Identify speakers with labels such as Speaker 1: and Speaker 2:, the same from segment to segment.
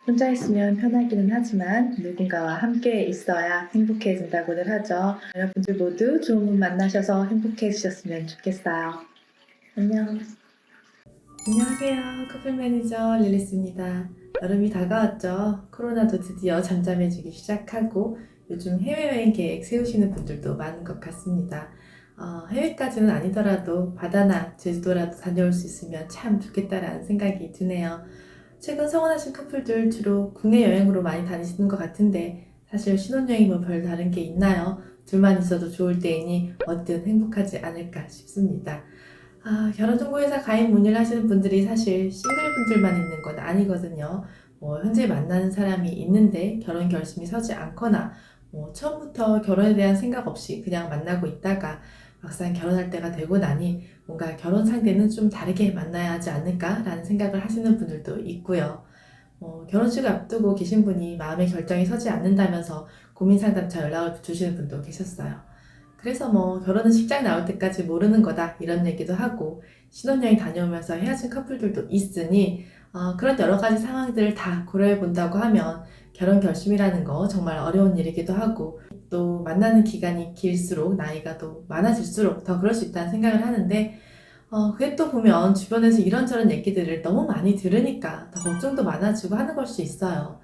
Speaker 1: 혼자 있으면 편하기는 하지만 누군가와 함께 있어야 행복해진다고들 하죠. 여러분들 모두 좋은 분 만나셔서 행복해지셨으면 좋겠어요. 안녕. 안녕하세요. 커플 매니저 릴리스입니다. 여름이 다가왔죠. 코로나도 드디어 잠잠해지기 시작하고 요즘 해외여행 계획 세우시는 분들도 많은 것 같습니다. 해외까지는 아니더라도 바다나 제주도라도 다녀올 수 있으면 참 좋겠다라는 생각이 드네요. 최근 성원하신 커플들 주로 국내 여행으로 많이 다니시는 것 같은데 사실 신혼여행이 뭐 별 다른 게 있나요? 둘만 있어도 좋을 때이니 뭐든 행복하지 않을까 싶습니다. 결혼정보회사 가입 문의를 하시는 분들이 사실 싱글분들만 있는 건 아니거든요. 현재 만나는 사람이 있는데 결혼 결심이 서지 않거나 처음부터 결혼에 대한 생각 없이 그냥 만나고 있다가 막상 결혼할 때가 되고 나니 뭔가 결혼 상대는 좀 다르게 만나야 하지 않을까라는 생각을 하시는 분들도 있고요. 결혼식을 앞두고 계신 분이 마음의 결정이 서지 않는다면서 고민 상담차 연락을 주시는 분도 계셨어요. 그래서 결혼은 식장 나올 때까지 모르는 거다 이런 얘기도 하고 신혼여행 다녀오면서 헤어진 커플들도 있으니 그런 여러 가지 상황들을 다 고려해 본다고 하면 결혼 결심이라는 거 정말 어려운 일이기도 하고 또 만나는 기간이 길수록 나이가 또 많아질수록 더 그럴 수 있다는 생각을 하는데 그게 또 보면 주변에서 이런저런 얘기들을 너무 많이 들으니까 더 걱정도 많아지고 하는 걸 수 있어요.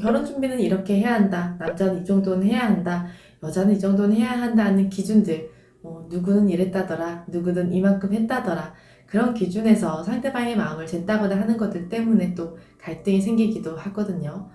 Speaker 1: 결혼 준비는 이렇게 해야 한다. 남자는 이 정도는 해야 한다. 여자는 이 정도는 해야 한다는 기준들. 누구는 이랬다더라. 누구는 이만큼 했다더라. 그런 기준에서 상대방의 마음을 잰다거나 하는 것들 때문에 또 갈등이 생기기도 하거든요.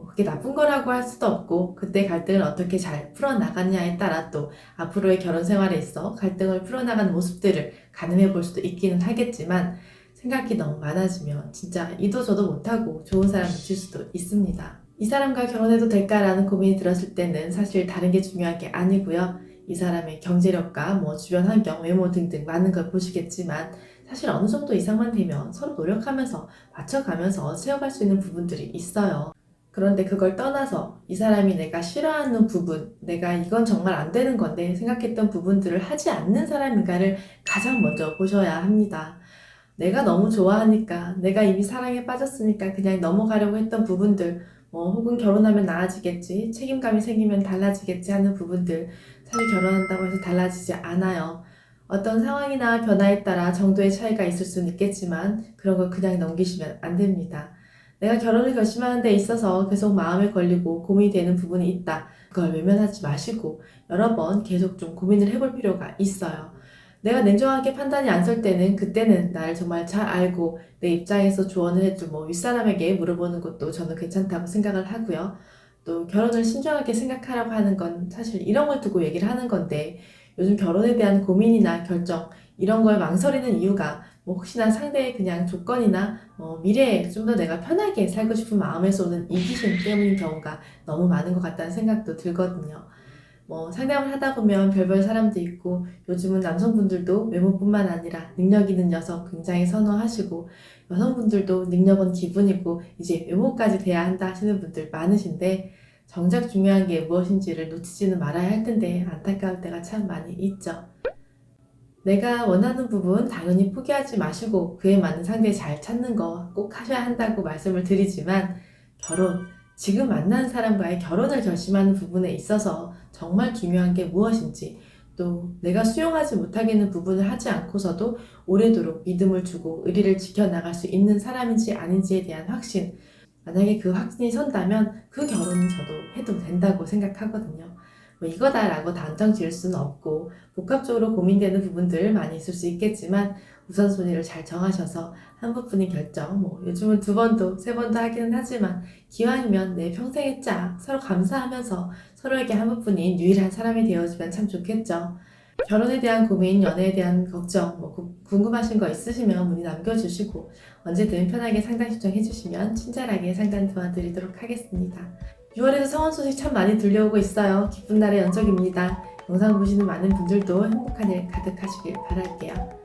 Speaker 1: 그게 나쁜 거라고 할 수도 없고 그때 갈등을 어떻게 잘 풀어나갔냐에 따라 또 앞으로의 결혼 생활에 있어 갈등을 풀어나가는 모습들을 가늠해 볼 수도 있기는 하겠지만 생각이 너무 많아지면 진짜 이도 저도 못하고 좋은 사람 놓칠 수도 있습니다. 이 사람과 결혼해도 될까라는 고민이 들었을 때는 사실 다른 게 중요한 게 아니고요. 이 사람의 경제력과 주변 환경, 외모 등등 많은 걸 보시겠지만 사실 어느 정도 이상만 되면 서로 노력하면서 맞춰가면서 채워갈 수 있는 부분들이 있어요. 그런데 그걸 떠나서 이 사람이 내가 싫어하는 부분, 내가 이건 정말 안 되는 건데 생각했던 부분들을 하지 않는 사람인가를 가장 먼저 보셔야 합니다. 내가 너무 좋아하니까, 내가 이미 사랑에 빠졌으니까 그냥 넘어가려고 했던 부분들, 혹은 결혼하면 나아지겠지, 책임감이 생기면 달라지겠지 하는 부분들, 사실 결혼한다고 해서 달라지지 않아요. 어떤 상황이나 변화에 따라 정도의 차이가 있을 수는 있겠지만, 그런 걸 그냥 넘기시면 안 됩니다. 내가 결혼을 결심하는 데 있어서 계속 마음에 걸리고 고민이 되는 부분이 있다. 그걸 외면하지 마시고, 여러 번 계속 좀 고민을 해볼 필요가 있어요. 내가 냉정하게 판단이 안 설 때는 그때는 날 정말 잘 알고 내 입장에서 조언을 해줄 윗사람에게 물어보는 것도 저는 괜찮다고 생각을 하고요. 또 결혼을 신중하게 생각하라고 하는 건 사실 이런 걸 두고 얘기를 하는 건데 요즘 결혼에 대한 고민이나 결정 이런 걸 망설이는 이유가 혹시나 상대의 그냥 조건이나 미래에 좀 더 내가 편하게 살고 싶은 마음에서 오는 이기심 때문인 경우가 너무 많은 것 같다는 생각도 들거든요. 상담을 하다 보면 별별 사람도 있고 요즘은 남성분들도 외모뿐만 아니라 능력 있는 여성 굉장히 선호하시고 여성분들도 능력은 기분이고 이제 외모까지 돼야 한다 하시는 분들 많으신데 정작 중요한 게 무엇인지를 놓치지는 말아야 할 텐데 안타까울 때가 참 많이 있죠. 내가 원하는 부분 당연히 포기하지 마시고 그에 맞는 상대 잘 찾는 거 꼭 하셔야 한다고 말씀을 드리지만 결혼, 지금 만난 사람과의 결혼을 결심하는 부분에 있어서 정말 중요한 게 무엇인지 또 내가 수용하지 못하겠는 부분을 하지 않고서도 오래도록 믿음을 주고 의리를 지켜나갈 수 있는 사람인지 아닌지에 대한 확신 만약에 그 확신이 선다면 그 결혼은 저도 해도 된다고 생각하거든요. 이거다라고 단정 지을 수는 없고 복합적으로 고민되는 부분들 많이 있을 수 있겠지만 우선순위를 잘 정하셔서 한 번뿐인 결정, 요즘은 두 번도 세 번도 하기는 하지만 기왕이면 내 평생의 짝 서로 감사하면서 서로에게 한 번뿐인 유일한 사람이 되어주면 참 좋겠죠. 결혼에 대한 고민, 연애에 대한 걱정, 궁금하신 거 있으시면 문의 남겨주시고 언제든 편하게 상담 신청해 주시면 친절하게 상담 도와드리도록 하겠습니다. 6월에도 성원 소식 참 많이 들려오고 있어요. 기쁜 날의 연속입니다. 영상 보시는 많은 분들도 행복한 일 가득하시길 바랄게요.